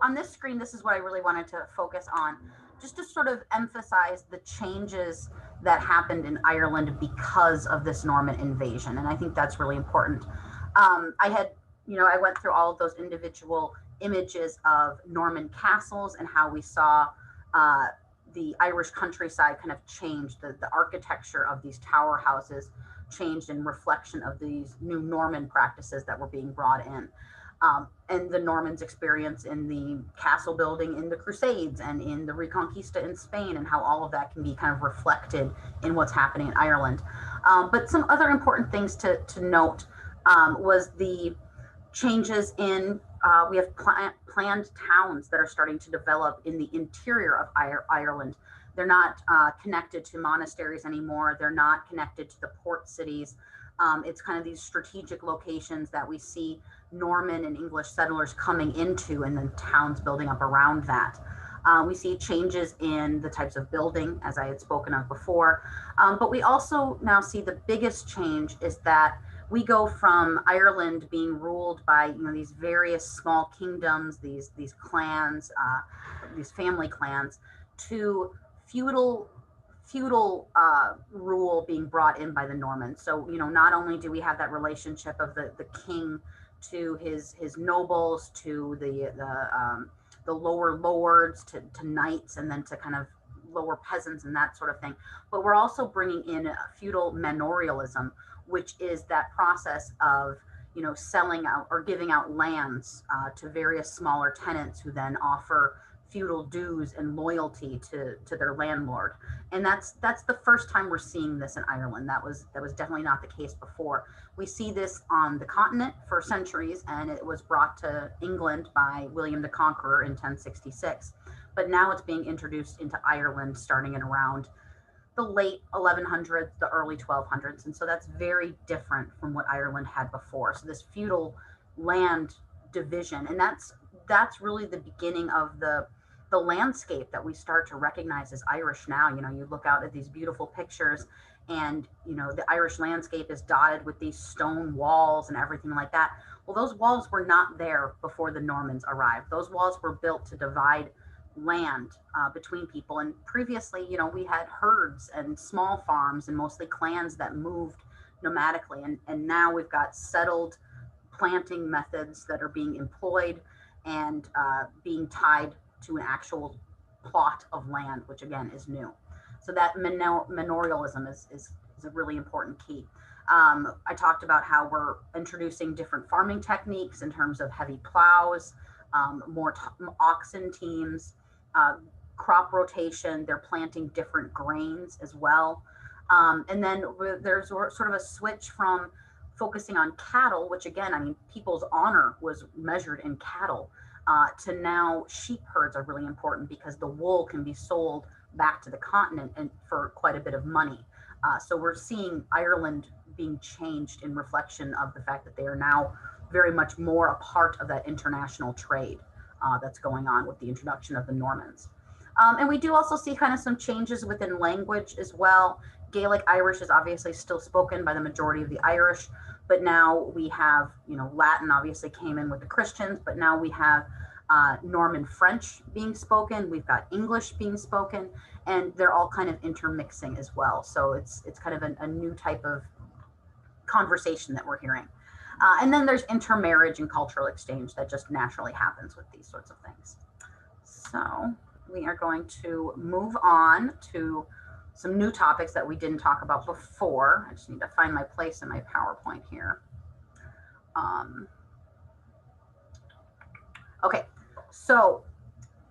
on this screen, this is what I really wanted to focus on, just to sort of emphasize the changes that happened in Ireland because of this Norman invasion. And I think that's really important. I had, I went through all of those individual images of Norman castles and how we saw the Irish countryside kind of change, the architecture of these tower houses changed in reflection of these new Norman practices that were being brought in. And the Normans' experience in the castle building in the Crusades and in the Reconquista in Spain, and how all of that can be kind of reflected in what's happening in Ireland. But some other important things to note was the changes in, we have planned towns that are starting to develop in the interior of Ireland. They're not connected to monasteries anymore. They're not connected to the port cities. It's kind of these strategic locations that we see Norman and English settlers coming into, and then towns building up around that. We see changes in the types of building, as I had spoken of before. But we also now see the biggest change is that we go from Ireland being ruled by these various small kingdoms, these clans, these family clans, to feudal rule being brought in by the Normans. So not only do we have that relationship of the king to his nobles, to the lower lords, to knights, and then to kind of lower peasants and that sort of thing, but we're also bringing in feudal manorialism, which is that process of selling out or giving out lands to various smaller tenants who then offer feudal dues and loyalty to their landlord. And that's the first time we're seeing this in Ireland. That was definitely not the case before. We see this on the continent for centuries, and it was brought to England by William the Conqueror in 1066. But now it's being introduced into Ireland starting in around the late 1100s, the early 1200s. And so that's very different from what Ireland had before. So this feudal land division, and that's really the beginning of the landscape that we start to recognize as Irish now. You look out at these beautiful pictures, and the Irish landscape is dotted with these stone walls and everything like that. Well, those walls were not there before the Normans arrived. Those walls were built to divide land between people. And previously, we had herds and small farms and mostly clans that moved nomadically. And now we've got settled planting methods that are being employed and being tied to an actual plot of land, which again is new. So that manorialism is a really important key. I talked about how we're introducing different farming techniques in terms of heavy plows, more oxen teams, crop rotation. They're planting different grains as well. And then there's sort of a switch from focusing on cattle, which again, people's honor was measured in cattle, to now sheep herds are really important because the wool can be sold back to the continent and for quite a bit of money. So we're seeing Ireland being changed in reflection of the fact that they are now very much more a part of that international trade that's going on with the introduction of the Normans. And we do also see kind of some changes within language as well. Gaelic Irish is obviously still spoken by the majority of the Irish, but now we have, Latin obviously came in with the Christians, but now we have Norman French being spoken. We've got English being spoken, and they're all kind of intermixing as well. So it's kind of a new type of conversation that we're hearing. And then there's intermarriage and cultural exchange that just naturally happens with these sorts of things. So we are going to move on to some new topics that we didn't talk about before. I just need to find my place in my PowerPoint here. Okay, so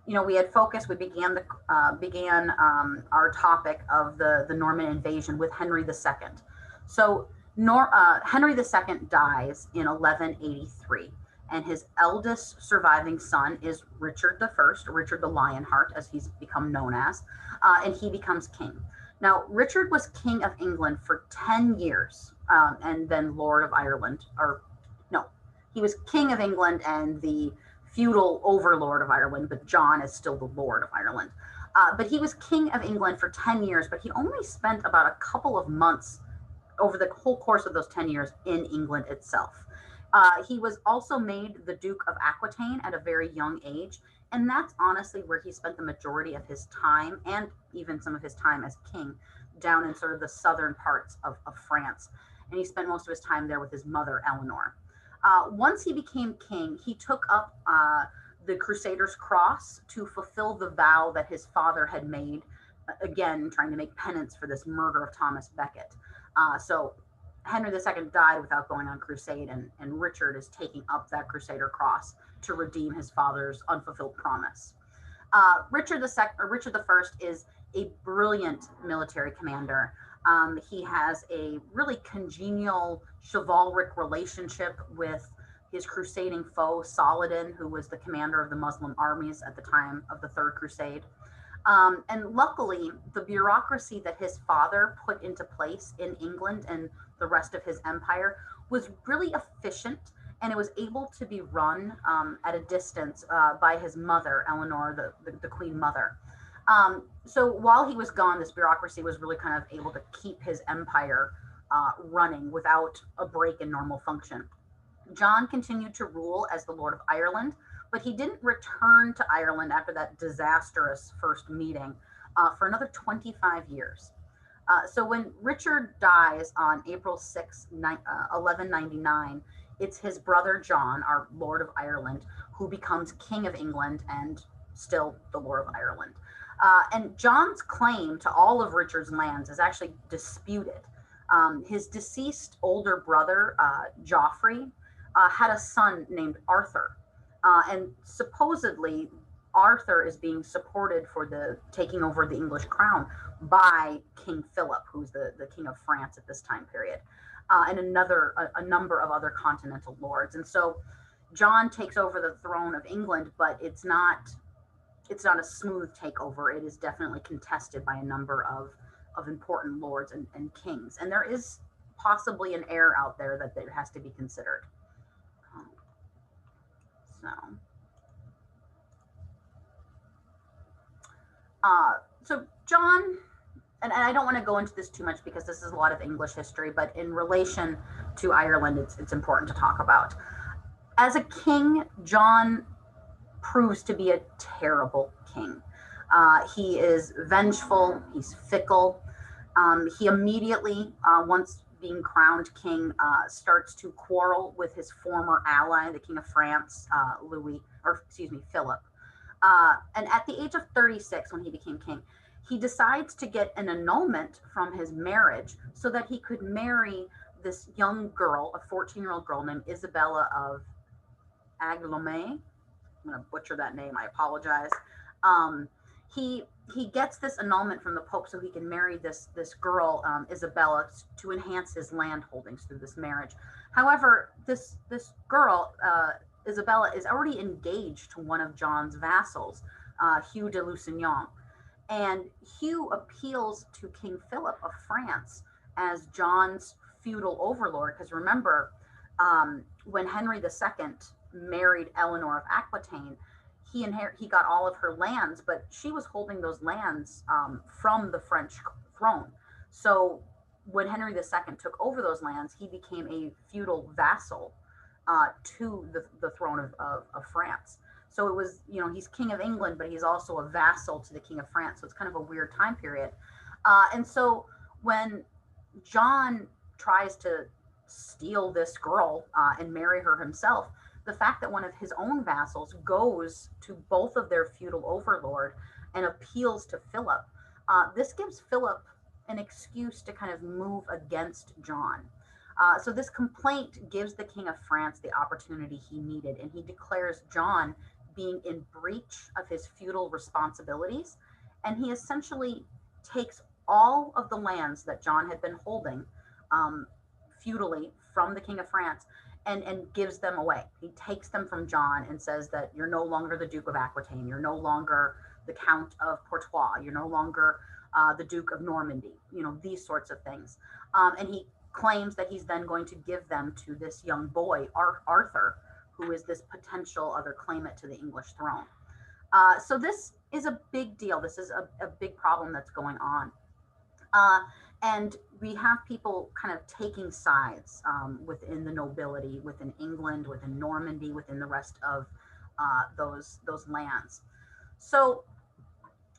we had focused. We began our topic of the Norman invasion with Henry II. So Henry II dies in 1183, and his eldest surviving son is Richard I, Richard the Lionheart, as he's become known as, and he becomes king. Now, Richard was king of England for 10 years, and then Lord of Ireland, he was king of England and the feudal overlord of Ireland, but John is still the Lord of Ireland. But he was king of England for 10 years, but he only spent about a couple of months over the whole course of those 10 years in England itself. He was also made the Duke of Aquitaine at a very young age. And that's honestly where he spent the majority of his time and even some of his time as king down in sort of the southern parts of France. And he spent most of his time there with his mother, Eleanor. Once he became king, he took up the Crusaders' cross to fulfill the vow that his father had made, again, trying to make penance for this murder of Thomas Becket. So Henry II died without going on crusade, and Richard is taking up that Crusader cross to redeem his father's unfulfilled promise. Richard the First is a brilliant military commander. He has a really congenial, chivalric relationship with his crusading foe, Saladin, who was the commander of the Muslim armies at the time of the Third Crusade. And luckily, the bureaucracy that his father put into place in England and the rest of his empire was really efficient, and it was able to be run at a distance by his mother, Eleanor, the Queen Mother. So while he was gone, this bureaucracy was really kind of able to keep his empire running without a break in normal function. John continued to rule as the Lord of Ireland, but he didn't return to Ireland after that disastrous first meeting for another 25 years. So when Richard dies on April 6, 1199, it's his brother John, our Lord of Ireland, who becomes King of England and still the Lord of Ireland. And John's claim to all of Richard's lands is actually disputed. His deceased older brother, Joffrey, had a son named Arthur. And supposedly, Arthur is being supported for the taking over the English crown by King Philip, who's the king of France at this time period, and a number of other continental lords. And so John takes over the throne of England, but it's not a smooth takeover. It is definitely contested by a number of important lords and kings. And there is possibly an heir out there that has to be considered. So, so John, and I don't want to go into this too much because this is a lot of English history, but in relation to Ireland, it's important to talk about. As a king, John proves to be a terrible king. He is vengeful, he's fickle. He immediately, once being crowned king, starts to quarrel with his former ally, the King of France, Philip. And at the age of 36, when he became king, he decides to get an annulment from his marriage so that he could marry this young girl, a 14-year-old girl named Isabella of Angoulême. I'm going to butcher that name. I apologize. He gets this annulment from the Pope so he can marry this girl, Isabella, to enhance his land holdings through this marriage. However, this girl, Isabella, is already engaged to one of John's vassals, Hugh de Lusignan. And Hugh appeals to King Philip of France as John's feudal overlord. Because remember, when Henry II married Eleanor of Aquitaine, he got all of her lands, but she was holding those lands from the French throne. So when Henry II took over those lands, he became a feudal vassal to the throne of France. So it was, he's king of England, but he's also a vassal to the king of France. So it's kind of a weird time period. And so when John tries to steal this girl and marry her himself, the fact that one of his own vassals goes to both of their feudal overlord and appeals to Philip, this gives Philip an excuse to kind of move against John. So this complaint gives the King of France the opportunity he needed, and he declares John being in breach of his feudal responsibilities, and he essentially takes all of the lands that John had been holding feudally from the King of France and gives them away. He takes them from John and says that you're no longer the Duke of Aquitaine, you're no longer the Count of Portois, you're no longer the Duke of Normandy, these sorts of things. And he claims that he's then going to give them to this young boy, Arthur, who is this potential other claimant to the English throne. So this is a big deal. This is a big problem that's going on. And we have people kind of taking sides within the nobility, within England, within Normandy, within the rest of those lands. So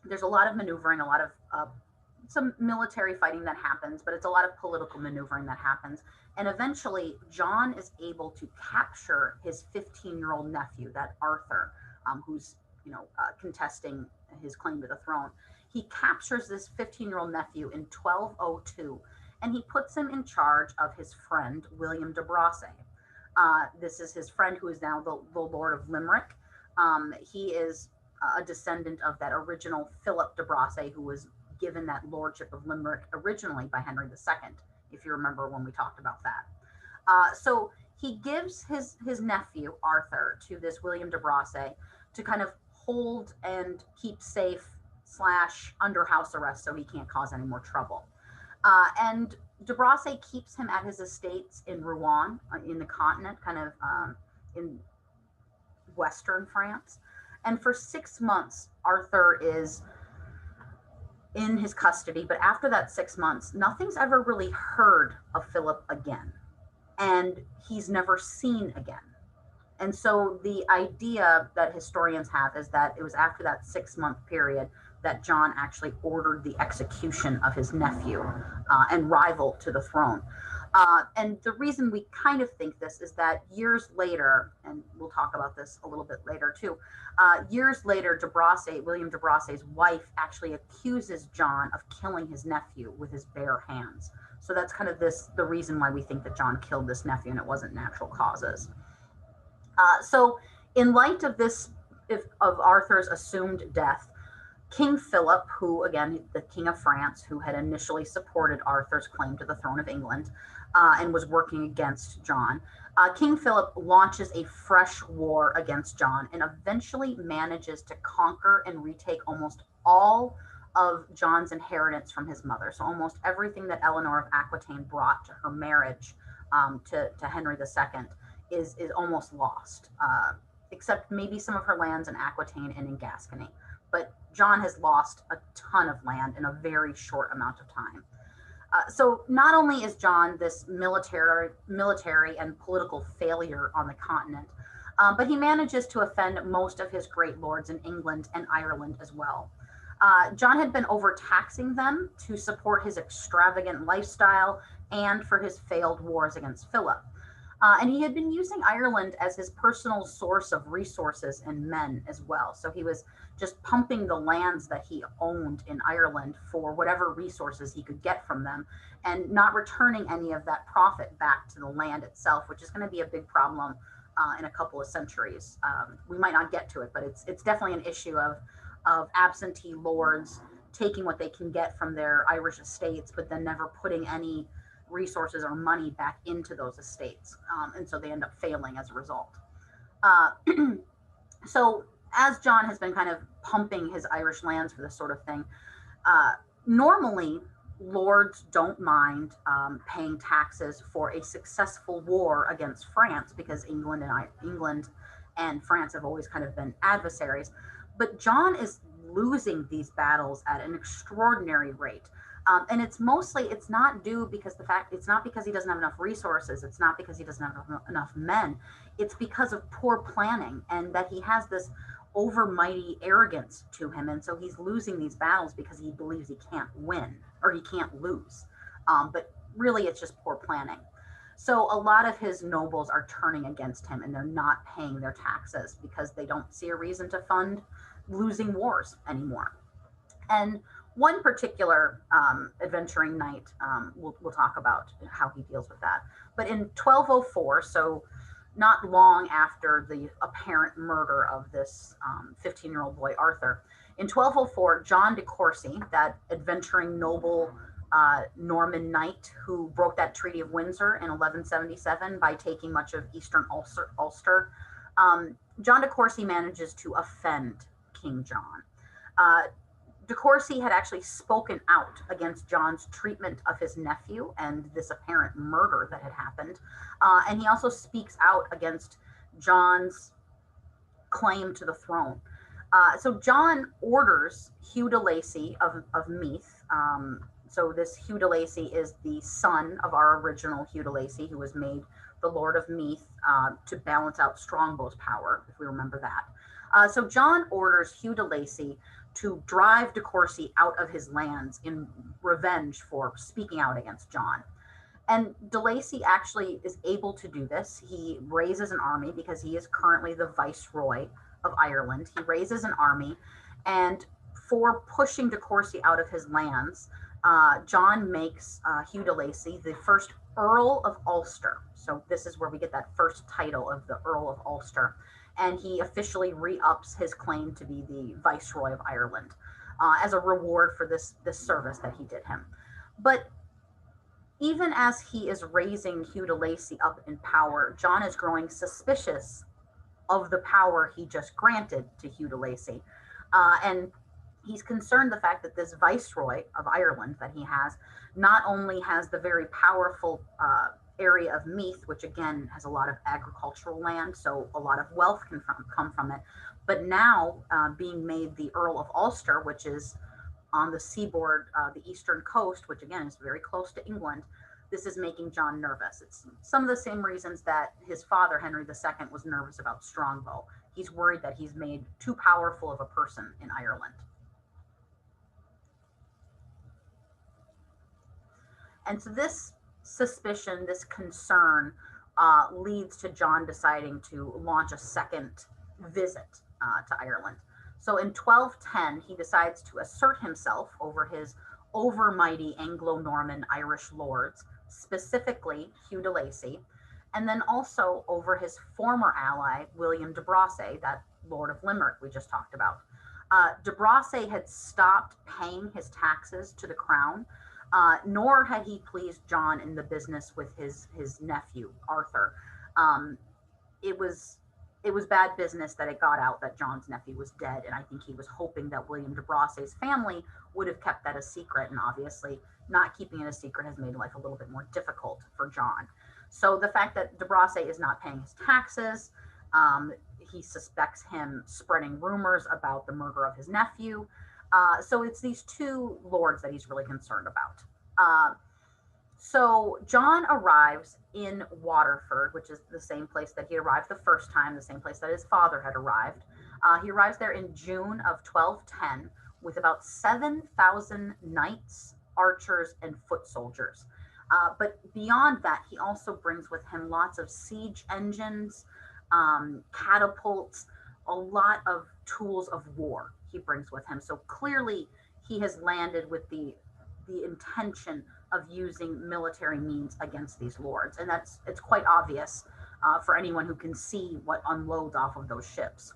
there's a lot of maneuvering, a lot of some military fighting that happens, but it's a lot of political maneuvering that happens. And eventually, John is able to capture his 15-year-old nephew, that Arthur, who's contesting his claim to the throne. He captures this 15-year-old nephew in 1202, and he puts him in charge of his friend William de Brasse. This is his friend who is now the Lord of Limerick. He is a descendant of that original Philip de Brasse, who was given that lordship of Limerick originally by Henry II, if you remember when we talked about that. So he gives his nephew, Arthur, to this William de Brasse to kind of hold and keep safe / under house arrest so he can't cause any more trouble. And de Brasse keeps him at his estates in Rouen, in the continent, kind of in western France. And for 6 months, Arthur is in his custody. But after that 6 months, nothing's ever really heard of Philip again. And he's never seen again. And so the idea that historians have is that it was after that 6-month period that John actually ordered the execution of his nephew and rival to the throne. And the reason we kind of think this is that years later, and we'll talk about this a little bit later too, years later, William de Brasse's wife actually accuses John of killing his nephew with his bare hands. So that's kind of the reason why we think that John killed this nephew and it wasn't natural causes. So in light of this, of Arthur's assumed death, King Philip, who again, the King of France, who had initially supported Arthur's claim to the throne of England and was working against John, King Philip launches a fresh war against John and eventually manages to conquer and retake almost all of John's inheritance from his mother. So almost everything that Eleanor of Aquitaine brought to her marriage to Henry II is almost lost, except maybe some of her lands in Aquitaine and in Gascony. But John has lost a ton of land in a very short amount of time. So not only is John this military and political failure on the continent, but he manages to offend most of his great lords in England and Ireland as well. John had been overtaxing them to support his extravagant lifestyle and for his failed wars against Philip. And he had been using Ireland as his personal source of resources and men as well. So he was just pumping the lands that he owned in Ireland for whatever resources he could get from them and not returning any of that profit back to the land itself, which is going to be a big problem in a couple of centuries. We might not get to it, but it's definitely an issue of absentee lords taking what they can get from their Irish estates, but then never putting any resources or money back into those estates. And so they end up failing as a result. So as John has been kind of pumping his Irish lands for this sort of thing, normally lords don't mind paying taxes for a successful war against France because England and France have always kind of been adversaries. But John is losing these battles at an extraordinary rate. And it's not because he doesn't have enough resources. It's not because he doesn't have enough men. It's because of poor planning and that he has this overmighty arrogance to him. And so he's losing these battles because he believes he can't win or he can't lose. But really it's just poor planning. So a lot of his nobles are turning against him and they're not paying their taxes because they don't see a reason to fund losing wars anymore. And one particular adventuring knight, we'll talk about how he deals with that. But in 1204, so not long after the apparent murder of this 15-year-old boy, Arthur, in 1204, John de Courcy, that adventuring noble Norman knight who broke that Treaty of Windsor in 1177 by taking much of eastern Ulster, John de Courcy manages to offend King John. De Courcy had actually spoken out against John's treatment of his nephew and this apparent murder that had happened. And he also speaks out against John's claim to the throne. So John orders Hugh de Lacy of Meath. So this Hugh de Lacy is the son of our original Hugh de Lacy, who was made the Lord of Meath, to balance out Strongbow's power, if we remember that. So John orders Hugh de Lacy to drive de Courcy out of his lands in revenge for speaking out against John. And de Lacy actually is able to do this. He raises an army because he is currently the viceroy of Ireland. He raises an army, and for pushing de Courcy out of his lands, John makes Hugh de Lacy the first Earl of Ulster. So this is where we get that first title of the Earl of Ulster. And he officially re-ups his claim to be the Viceroy of Ireland as a reward for this service that he did him. But even as he is raising Hugh de Lacy up in power, John is growing suspicious of the power he just granted to Hugh de Lacy. And he's concerned the fact that this Viceroy of Ireland that he has not only has the very powerful area of Meath, which again has a lot of agricultural land, so a lot of wealth can come from it, but now being made the Earl of Ulster, which is on the seaboard, the eastern coast, which again is very close to England, this is making John nervous. It's some of the same reasons that his father, Henry II, was nervous about Strongbow. He's worried that he's made too powerful of a person in Ireland. And so this suspicion, this concern, leads to John deciding to launch a second visit to Ireland. So in 1210, he decides to assert himself over his overmighty Anglo-Norman Irish lords, specifically Hugh de Lacy, and then also over his former ally, William de Bracy, that Lord of Limerick we just talked about. De Bracy had stopped paying his taxes to the crown, nor had he pleased John in the business with his nephew, Arthur. It was bad business that it got out that John's nephew was dead, and I think he was hoping that William de Bracy's family would have kept that a secret, and obviously not keeping it a secret has made life a little bit more difficult for John. So the fact that de Bracy is not paying his taxes, he suspects him spreading rumors about the murder of his nephew. So it's these two lords that he's really concerned about. So John arrives in Waterford, which is the same place that he arrived the first time, the same place that his father had arrived. He arrives there in June of 1210 with about 7,000 knights, archers, and foot soldiers. But beyond that, he also brings with him lots of siege engines, catapults, a lot of tools of war he brings with him. So clearly he has landed with the intention of using military means against these lords. And it's quite obvious for anyone who can see what unloads off of those ships.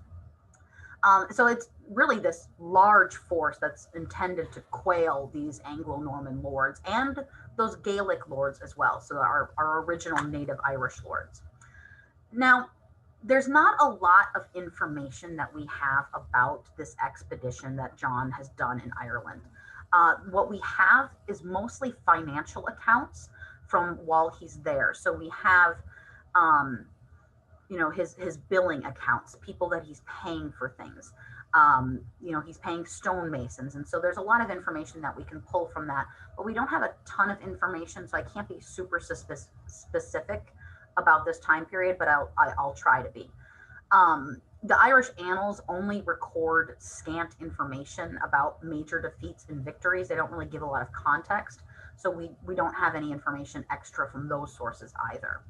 So it's really this large force that's intended to quail these Anglo-Norman lords and those Gaelic lords as well. So our original native Irish lords. Now, there's not a lot of information that we have about this expedition that John has done in Ireland. What we have is mostly financial accounts from while he's there. So we have, his billing accounts, people that he's paying for things. He's paying stonemasons. And so there's a lot of information that we can pull from that, but we don't have a ton of information. So I can't be super specific about this time period, but I'll try to be. The Irish annals only record scant information about major defeats and victories. They don't really give a lot of context. So we don't have any information extra from those sources either.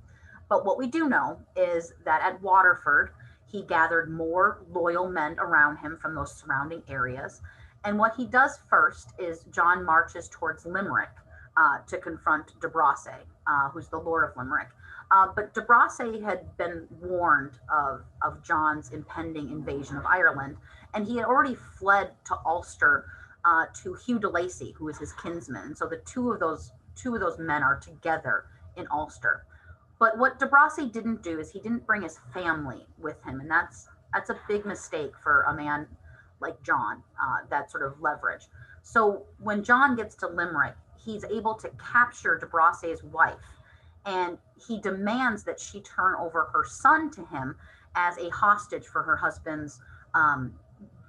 But what we do know is that at Waterford, he gathered more loyal men around him from those surrounding areas. And what he does first is John marches towards Limerick to confront de Bracy, who's the Lord of Limerick. But de Bracy had been warned of John's impending invasion of Ireland, and he had already fled to Ulster to Hugh de Lacy, who is his kinsman. So the two of those men are together in Ulster. But what de Bracy didn't do is he didn't bring his family with him, and that's a big mistake for a man like John, that sort of leverage. So when John gets to Limerick, he's able to capture de Bracy's wife, and he demands that she turn over her son to him as a hostage for her husband's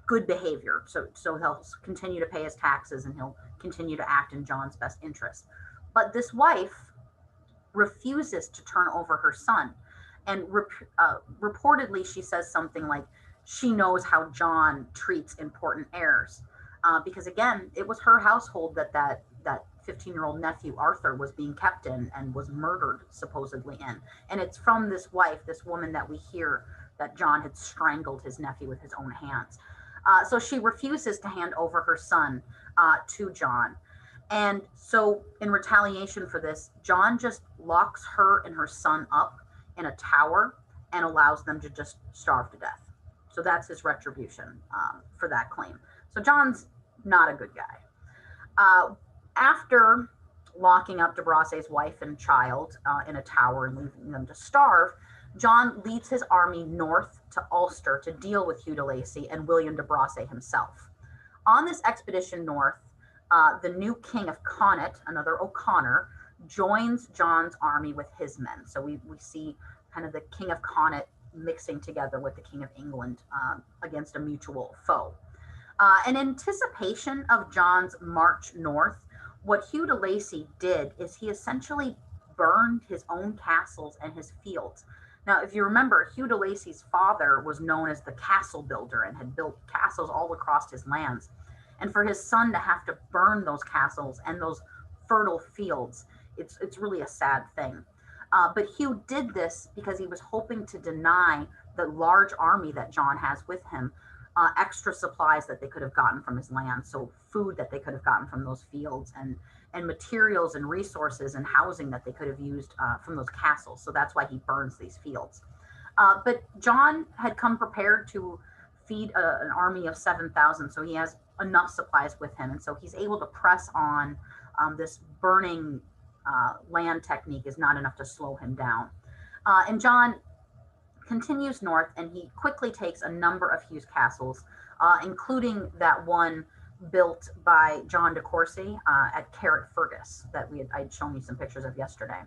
good behavior. So he'll continue to pay his taxes and he'll continue to act in John's best interest. But this wife refuses to turn over her son. And reportedly, she says something like, she knows how John treats important heirs. Because again, it was her household that 15-year-old nephew Arthur was being kept in and was murdered supposedly in. And it's from this wife, this woman, that we hear that John had strangled his nephew with his own hands. So she refuses to hand over her son to John. And so, in retaliation for this, John just locks her and her son up in a tower and allows them to just starve to death. So that's his retribution for that claim. So John's not a good guy. After locking up de Brosse's wife and child in a tower and leaving them to starve, John leads his army north to Ulster to deal with Hugh de Lacy and William de Brasse himself. On this expedition north, the new king of Connaught, another O'Connor, joins John's army with his men. So we see kind of the king of Connaught mixing together with the king of England against a mutual foe. In anticipation of John's march north, what Hugh de Lacy did is he essentially burned his own castles and his fields. Now, if you remember, Hugh de Lacy's father was known as the castle builder and had built castles all across his lands. And for his son to have to burn those castles and those fertile fields, it's really a sad thing. But Hugh did this because he was hoping to deny the large army that John has with him extra supplies that they could have gotten from his land, so food that they could have gotten from those fields, and materials and resources and housing that they could have used from those castles. So that's why he burns these fields. But John had come prepared to feed an army of 7,000, so he has enough supplies with him, and so he's able to press on. This burning land technique is not enough to slow him down. And John continues north, and he quickly takes a number of Hugh's castles, including that one built by John de Courcy at Carrickfergus that I'd shown you some pictures of yesterday.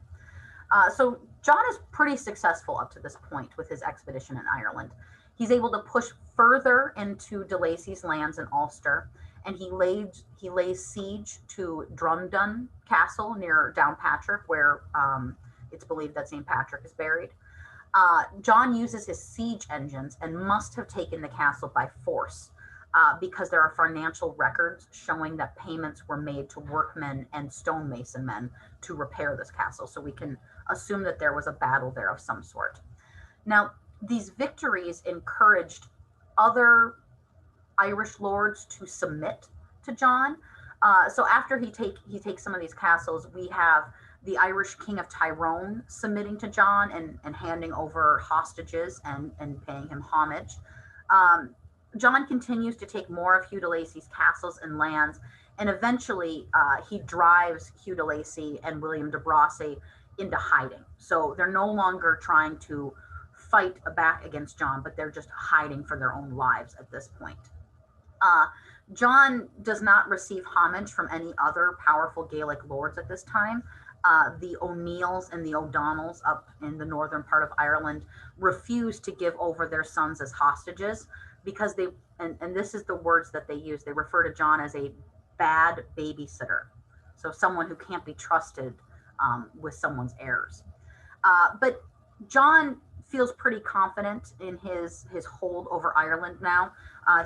So John is pretty successful up to this point with his expedition in Ireland. He's able to push further into de Lacy's lands in Ulster, and he lays siege to Drumdon Castle near Downpatrick, where it's believed that St. Patrick is buried. John uses his siege engines and must have taken the castle by force because there are financial records showing that payments were made to workmen and stonemason men to repair this castle. So we can assume that there was a battle there of some sort. Now, these victories encouraged other Irish lords to submit to John. So after he takes some of these castles, we have the Irish king of Tyrone submitting to John and handing over hostages and paying him homage. John continues to take more of Hugh de Lacy's castles and lands, and eventually he drives Hugh de Lacy and William de Brasse into hiding. So they're no longer trying to fight back against John, but they're just hiding for their own lives at this point. John does not receive homage from any other powerful Gaelic lords at this time. The O'Neills and the O'Donnells up in the northern part of Ireland refuse to give over their sons as hostages because they, and this is the words that they use, they refer to John as a bad babysitter. So someone who can't be trusted with someone's heirs. But John feels pretty confident in his hold over Ireland now.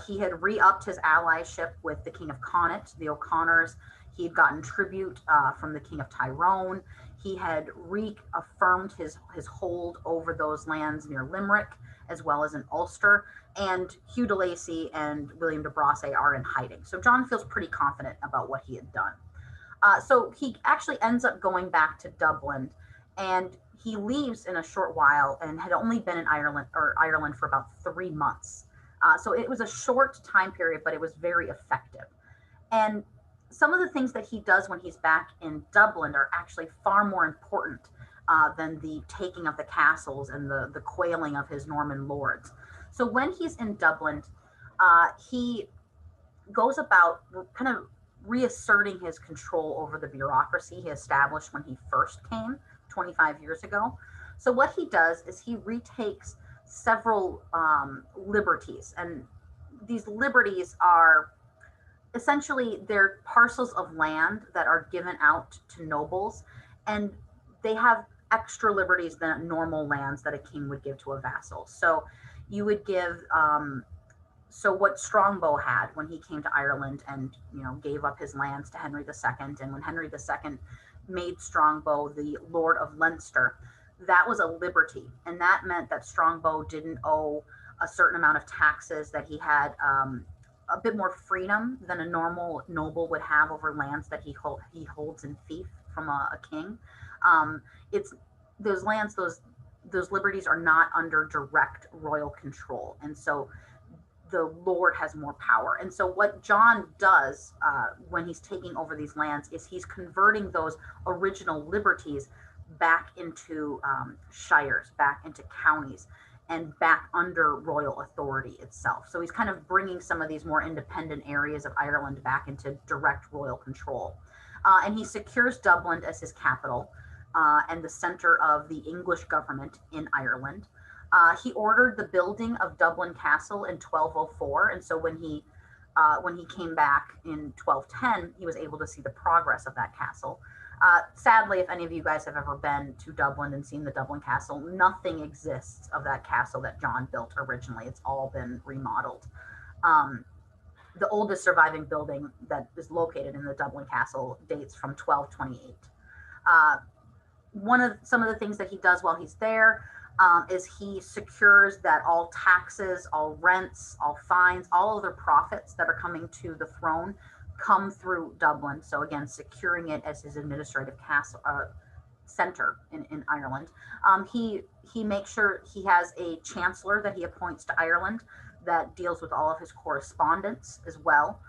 He had re-upped his allyship with the King of Connaught, the O'Connors. He had gotten tribute from the King of Tyrone. He had reaffirmed his hold over those lands near Limerick, as well as in Ulster. And Hugh de Lacy and William de Brasse are in hiding. So John feels pretty confident about what he had done. So he actually ends up going back to Dublin, and he leaves in a short while and had only been in Ireland for about 3 months. So it was a short time period, but it was very effective. And some of the things that he does when he's back in Dublin are actually far more important than the taking of the castles and the quailing of his Norman lords. So when he's in Dublin, he goes about kind of reasserting his control over the bureaucracy he established when he first came 25 years ago. So what he does is he retakes several liberties, and these liberties are essentially they're parcels of land that are given out to nobles, and they have extra liberties than normal lands that a king would give to a vassal. So you would give, so what Strongbow had when he came to Ireland and, you know, gave up his lands to Henry II, and when Henry II made Strongbow the Lord of Leinster, that was a liberty, and that meant that Strongbow didn't owe a certain amount of taxes, that he had a bit more freedom than a normal noble would have over lands that he holds in fief from a king. It's those lands, those liberties are not under direct royal control, and so the Lord has more power. And so what John does when he's taking over these lands is he's converting those original liberties back into shires, back into counties, and back under royal authority itself. So he's kind of bringing some of these more independent areas of Ireland back into direct royal control. And he secures Dublin as his capital and the center of the English government in Ireland. He ordered the building of Dublin Castle in 1204, and so when he came back in 1210, he was able to see the progress of that castle. Sadly, if any of you guys have ever been to Dublin and seen the Dublin Castle, nothing exists of that castle that John built originally. It's all been remodeled. The oldest surviving building that is located in the Dublin Castle dates from 1228. Some of the things that he does while he's there is he secures that all taxes, all rents, all fines, all other profits that are coming to the throne come through Dublin. So again, securing it as his administrative castle center in Ireland. He makes sure he has a chancellor that he appoints to Ireland that deals with all of his correspondence as well.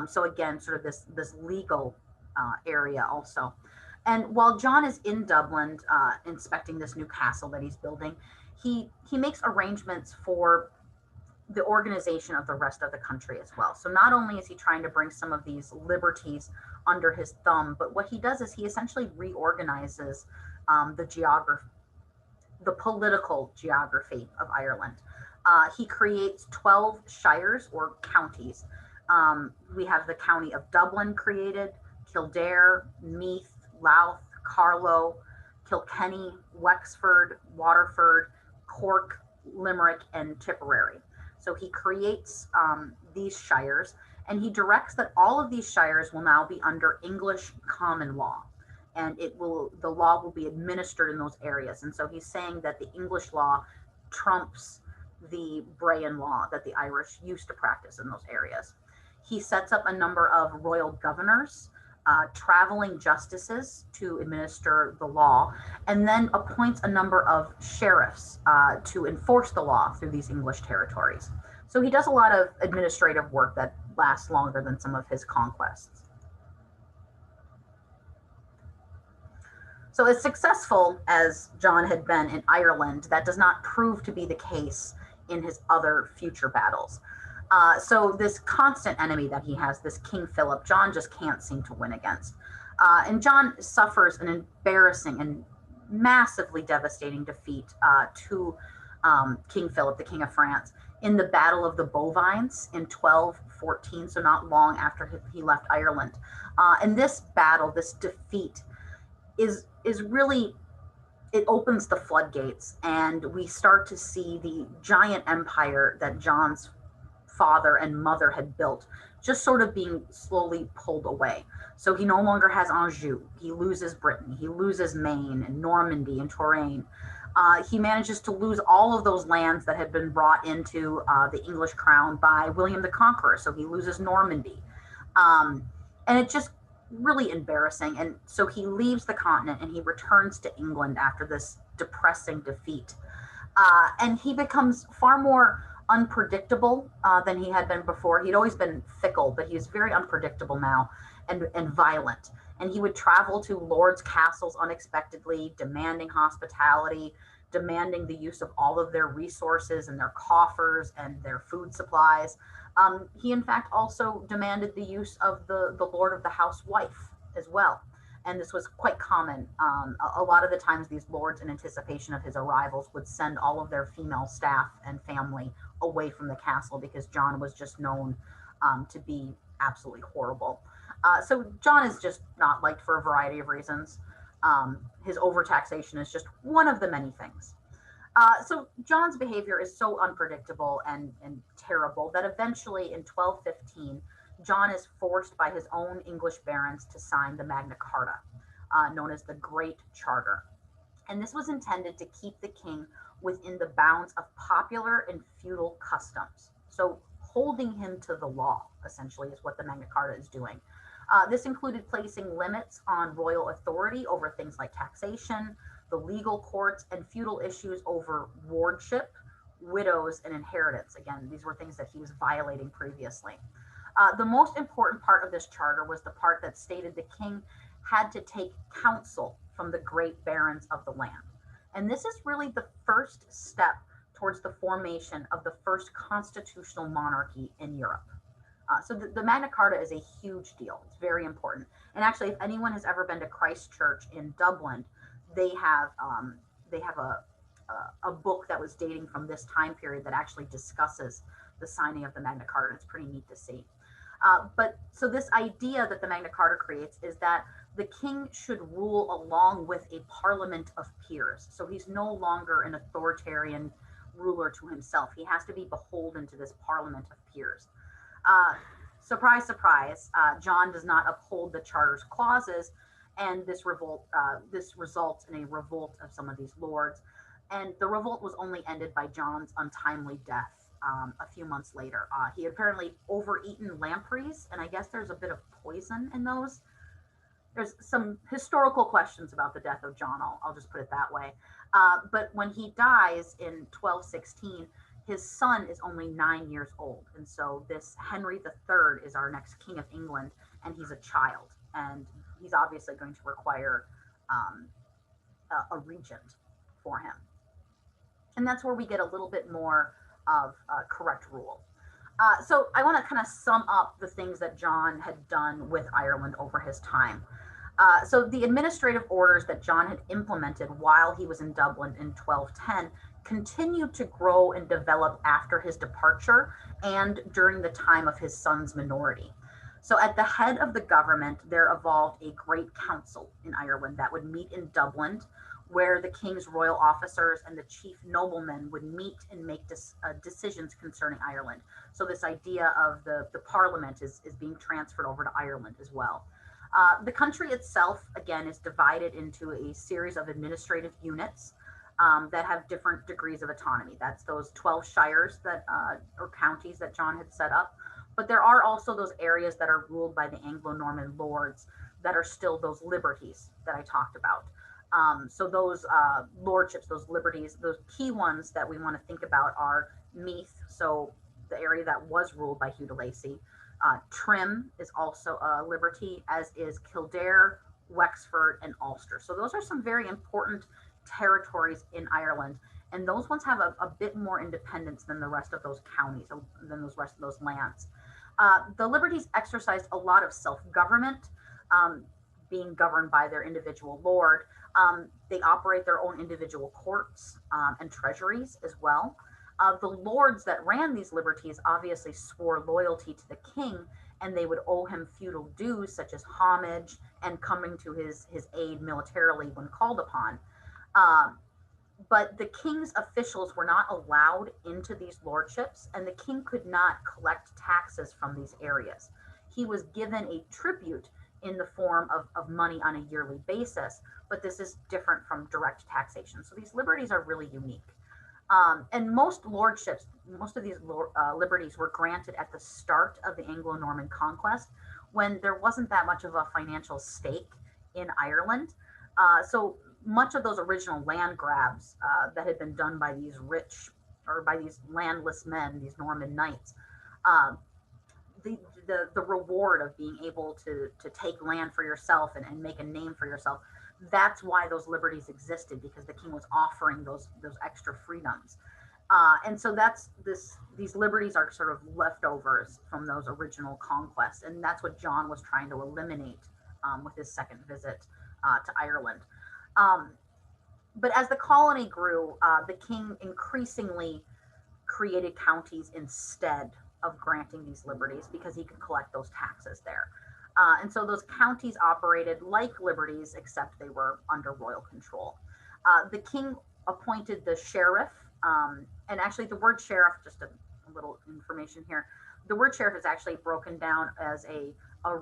So again, sort of this legal area also. And while John is in Dublin inspecting this new castle that he's building, he makes arrangements for the organization of the rest of the country as well. So not only is he trying to bring some of these liberties under his thumb, but what he does is he essentially reorganizes the geography, the political geography of Ireland. He creates 12 shires or counties. We have the county of Dublin created, Kildare, Meath, Louth, Carlow, Kilkenny, Wexford, Waterford, Cork, Limerick, and Tipperary. So he creates these shires, and he directs that all of these shires will now be under English common law, and the law will be administered in those areas. And so he's saying that the English law trumps the Brehon law that the Irish used to practice in those areas. He sets up a number of royal governors, traveling justices to administer the law, and then appoints a number of sheriffs to enforce the law through these English territories. So he does a lot of administrative work that lasts longer than some of his conquests. So as successful as John had been in Ireland, that does not prove to be the case in his other future battles. So this constant enemy that he has, this King Philip, John just can't seem to win against. And John suffers an embarrassing and massively devastating defeat to King Philip, the King of France, in the Battle of the Bovines in 1214, so not long after he left Ireland. And this battle, this defeat, is really, it opens the floodgates, and we start to see the giant empire that John's father and mother had built just sort of being slowly pulled away. So he no longer has Anjou. He loses Brittany. He loses Maine and Normandy and Touraine. He manages to lose all of those lands that had been brought into the English crown by William the Conqueror. So he loses Normandy. And it's just really embarrassing. And so he leaves the continent and he returns to England after this depressing defeat. And he becomes far more unpredictable than he had been before. He'd always been fickle, but he's very unpredictable now and violent. And he would travel to lords' castles unexpectedly, demanding hospitality, demanding the use of all of their resources and their coffers and their food supplies. He, in fact, also demanded the use of the lord of the house wife as well. And this was quite common. A lot of the times these lords, in anticipation of his arrivals, would send all of their female staff and family away from the castle because John was just known to be absolutely horrible. So John is just not liked for a variety of reasons. His overtaxation is just one of the many things. So John's behavior is so unpredictable and terrible that eventually in 1215, John is forced by his own English barons to sign the Magna Carta, known as the Great Charter. And this was intended to keep the king within the bounds of popular and feudal customs. So holding him to the law, essentially, is what the Magna Carta is doing. This included placing limits on royal authority over things like taxation, the legal courts, and feudal issues over wardship, widows, and inheritance. Again, these were things that he was violating previously. The most important part of this charter was the part that stated the king had to take counsel from the great barons of the land. And this is really the first step towards the formation of the first constitutional monarchy in Europe. So the Magna Carta is a huge deal. It's very important. And actually, if anyone has ever been to Christ Church in Dublin, they have a book that was dating from this time period that actually discusses the signing of the Magna Carta. It's pretty neat to see. But so this idea that the Magna Carta creates is that the king should rule along with a parliament of peers. So he's no longer an authoritarian ruler to himself. He has to be beholden to this parliament of peers. Surprise, surprise, John does not uphold the charter's clauses, and this results in a revolt of some of these lords. And the revolt was only ended by John's untimely death a few months later. He had apparently overeaten lampreys, and I guess there's a bit of poison in those. There's some historical questions about the death of John. I'll just put it that way. But when he dies in 1216, his son is only 9 years old. And so this Henry III is our next king of England, and he's a child. And he's obviously going to require a regent for him. And that's where we get a little bit more of correct rule. So I want to kind of sum up the things that John had done with Ireland over his time. So the administrative orders that John had implemented while he was in Dublin in 1210 continued to grow and develop after his departure and during the time of his son's minority. So at the head of the government, there evolved a great council in Ireland that would meet in Dublin, where the king's royal officers and the chief noblemen would meet and make decisions concerning Ireland. So this idea of the parliament is being transferred over to Ireland as well. The country itself, again, is divided into a series of administrative units that have different degrees of autonomy. That's those 12 shires that or counties that John had set up. But there are also those areas that are ruled by the Anglo-Norman lords that are still those liberties that I talked about. So those lordships, those liberties, those key ones that we want to think about are Meath, so the area that was ruled by Hugh de Lacy. Trim is also a liberty, as is Kildare, Wexford, and Ulster. So those are some very important territories in Ireland, and those ones have a bit more independence than the rest of those counties, than those rest of those lands. The liberties exercised a lot of self-government, being governed by their individual lord. They operate their own individual courts and treasuries as well. The lords that ran these liberties obviously swore loyalty to the king, and they would owe him feudal dues such as homage and coming to his aid militarily when called upon. But the king's officials were not allowed into these lordships, and the king could not collect taxes from these areas. He was given a tribute in the form of money on a yearly basis, but this is different from direct taxation. So these liberties are really unique. And most lordships, most of these liberties were granted at the start of the Anglo-Norman conquest, when there wasn't that much of a financial stake in Ireland. So much of those original land grabs that had been done by these rich or by these landless men, these Norman knights, the reward of being able to take land for yourself and make a name for yourself, that's why those liberties existed, because the king was offering those extra freedoms. And so these liberties are sort of leftovers from those original conquests, and that's what John was trying to eliminate with his second visit to Ireland. But as the colony grew, the king increasingly created counties instead of granting these liberties because he could collect those taxes there. And so those counties operated like liberties, except they were under royal control. The king appointed the sheriff, and actually the word sheriff, just a little information here, the word sheriff is actually broken down as a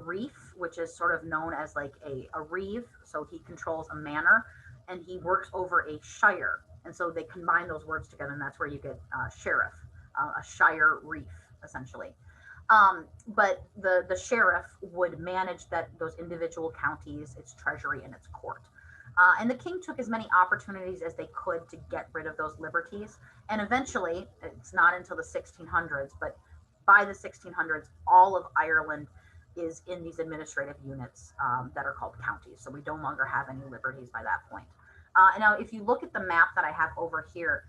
reeve, which is sort of known as like a reeve. So he controls a manor, and he works over a shire. And so they combine those words together, and that's where you get sheriff, a shire reeve, essentially. But the sheriff would manage those individual counties, its treasury, and its court. And the king took as many opportunities as they could to get rid of those liberties. And eventually, it's not until the 1600s, but by the 1600s, all of Ireland is in these administrative units that are called counties. So we no longer have any liberties by that point. Now, if you look at the map that I have over here,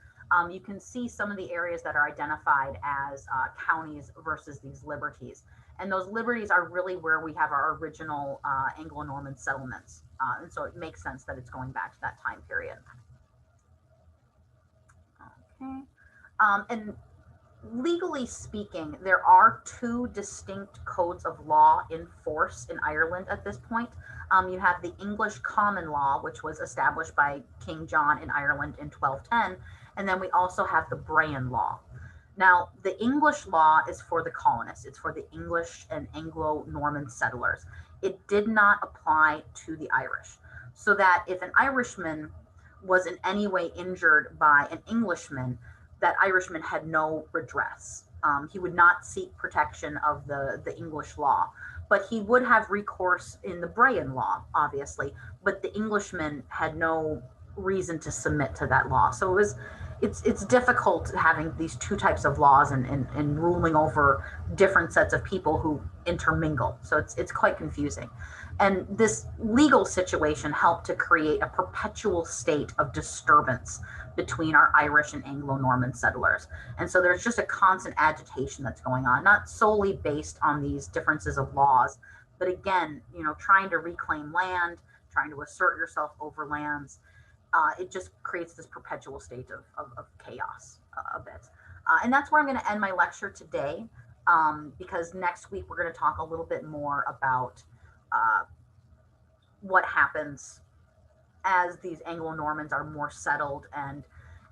you can see some of the areas that are identified as counties versus these liberties. And those liberties are really where we have our original Anglo-Norman settlements. And so it makes sense that it's going back to that time period. Okay. And legally speaking, there are two distinct codes of law in force in Ireland at this point. You have the English common law, which was established by King John in Ireland in 1210, and then we also have the Brehon law. Now, the English law is for the colonists. It's for the English and Anglo-Norman settlers. It did not apply to the Irish. So that if an Irishman was in any way injured by an Englishman, that Irishman had no redress. He would not seek protection of the English law, but he would have recourse in the Brehon law, obviously, but the Englishman had no reason to submit to that law. So it's difficult having these two types of laws and ruling over different sets of people who intermingle. So it's quite confusing. And this legal situation helped to create a perpetual state of disturbance between our Irish and Anglo-Norman settlers. And so there's just a constant agitation that's going on, not solely based on these differences of laws, but again, trying to reclaim land, trying to assert yourself over lands. It just creates this perpetual state of chaos a bit. And that's where I'm going to end my lecture today, because next week we're going to talk a little bit more about what happens as these Anglo-Normans are more settled and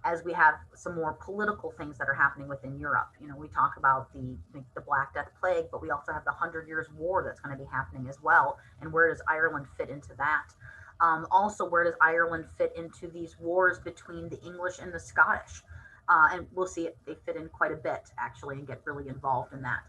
as we have some more political things that are happening within Europe. We talk about the Black Death Plague, but we also have the 100 Years' War that's going to be happening as well. And where does Ireland fit into that? Also, where does Ireland fit into these wars between the English and the Scottish? And we'll see they fit in quite a bit, actually, and get really involved in that.